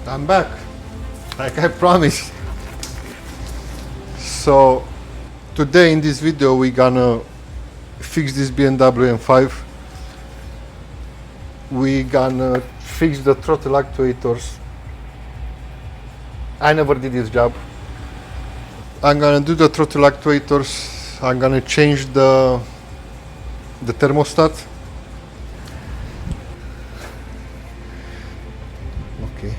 I'm back, like I promised. So today in this video we're gonna fix this BMW M5. We're gonna fix the throttle actuators. I never did this job. I'm gonna do the throttle actuators. I'm gonna change the thermostat. Okay.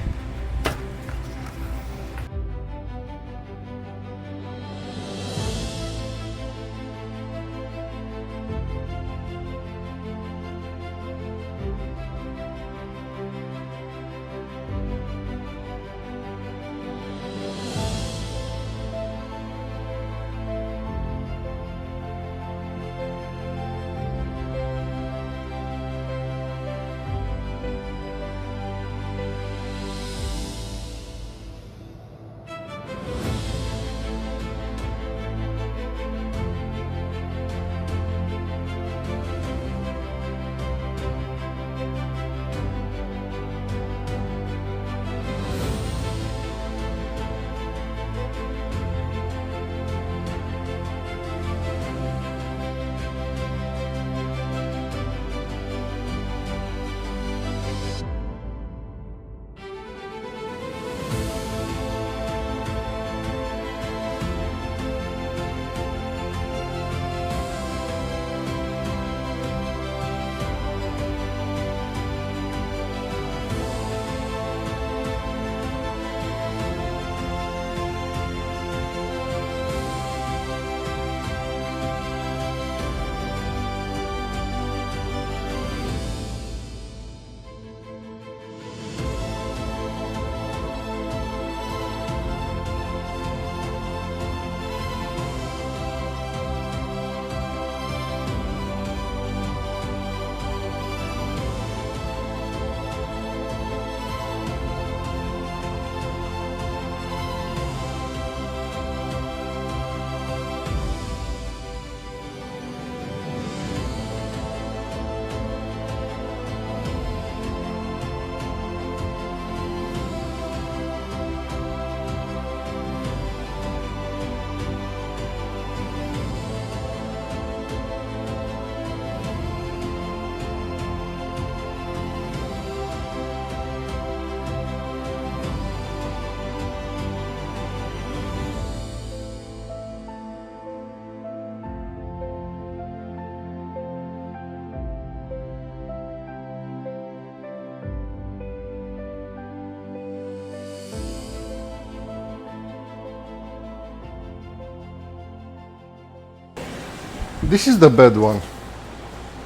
This is the bad one.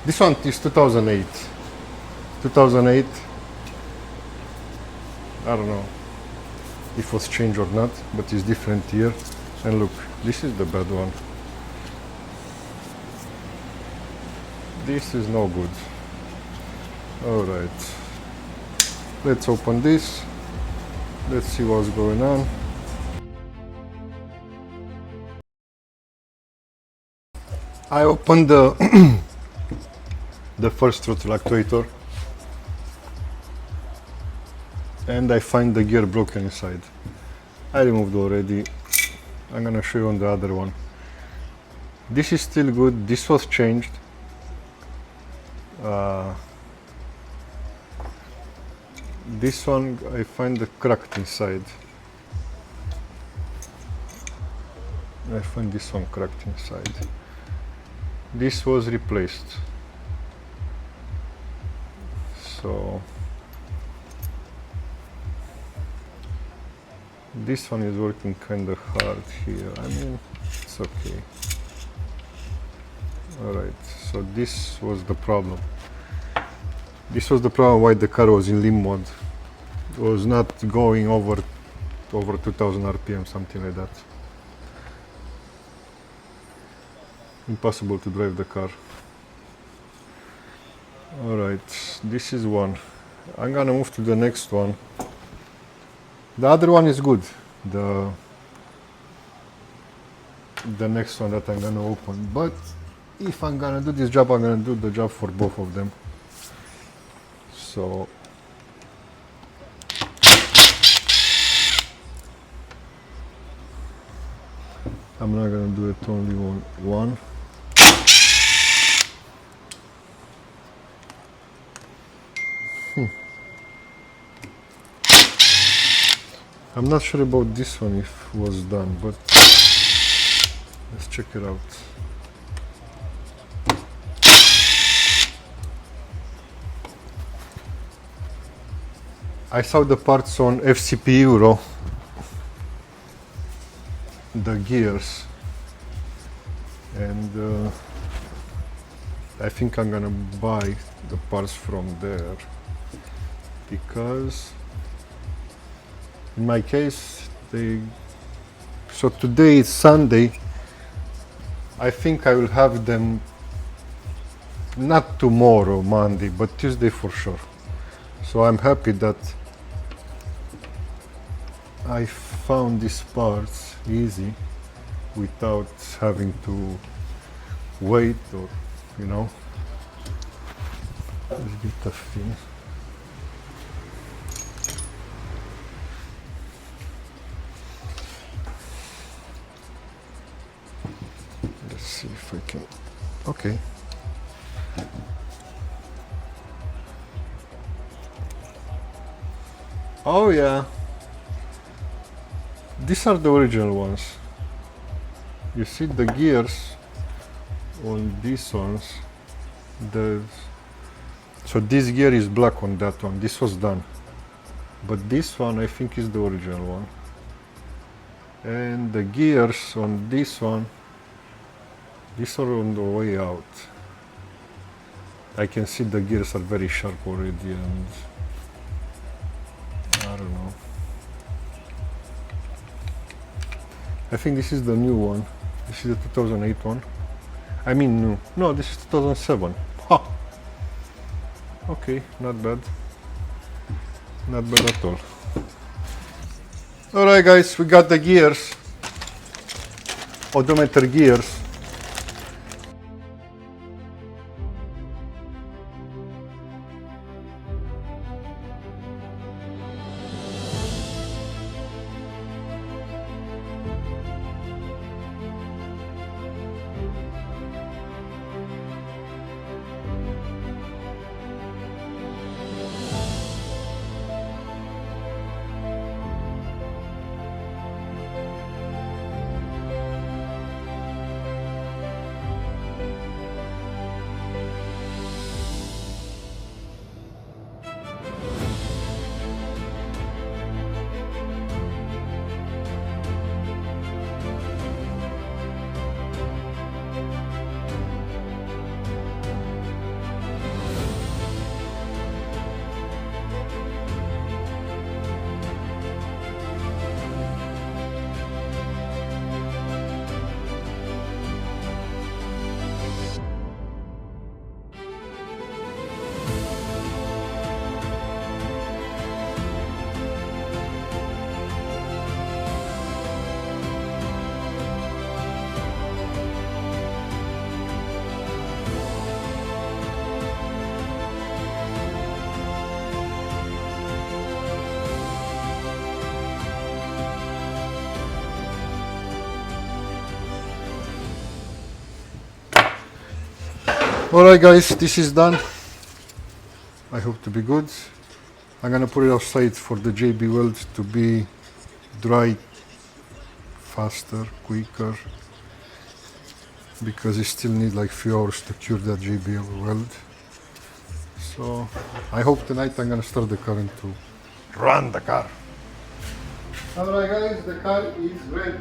This one is 2008. 2008. I don't know if it was changed or not, but it's different here. And look, this is the bad one. This is no good. All right. Let's open this. Let's see what's going on. I opened the the first throttle actuator and I find the gear broken inside. I removed already. I'm gonna show you on the other one. This is still good. This was changed. This one I find the cracked inside. I find this one cracked inside. This was replaced. So this one is working kind of hard here. I mean, it's okay. All right. So this was the problem. This was the problem why the car was in limp mode. It was not going over 2000 RPM, something like that. Impossible to drive the car. All right, this is one. I'm gonna move to the next one. The other one is good. The next one that I'm gonna open, but if I'm gonna do this job, I'm gonna do the job for both of them. So I'm not gonna do it only on one. I'm not sure about this one if it was done, but let's check it out. I saw the parts on FCP Euro, the gears, and I think I'm gonna buy the parts from there, because in my case so today is Sunday. I think I will have them not tomorrow, Monday, but Tuesday for sure. So I'm happy that I found these parts easy without having to wait, or you know, it's a bit of thing. Let's see if I can. Okay. Oh yeah. These are the original ones. You see the gears on these ones. So this gear is black on that one. This was done. But this one I think is the original one. And the gears on this one, these are on the way out. I can see the gears are very sharp already, and I don't know. I think this is the new one. This is the 2008 one. I mean new. No, this is 2007. Ha! Okay, not bad. Not bad at all. Alright guys, we got the gears. Odometer gears. Alright guys, this is done. I hope to be good. I'm gonna put it outside for the JB weld to be dry faster, quicker, because it still need like few hours to cure that JB weld. So I hope tonight I'm gonna start the car and to run the car. Alright guys, the car is ready.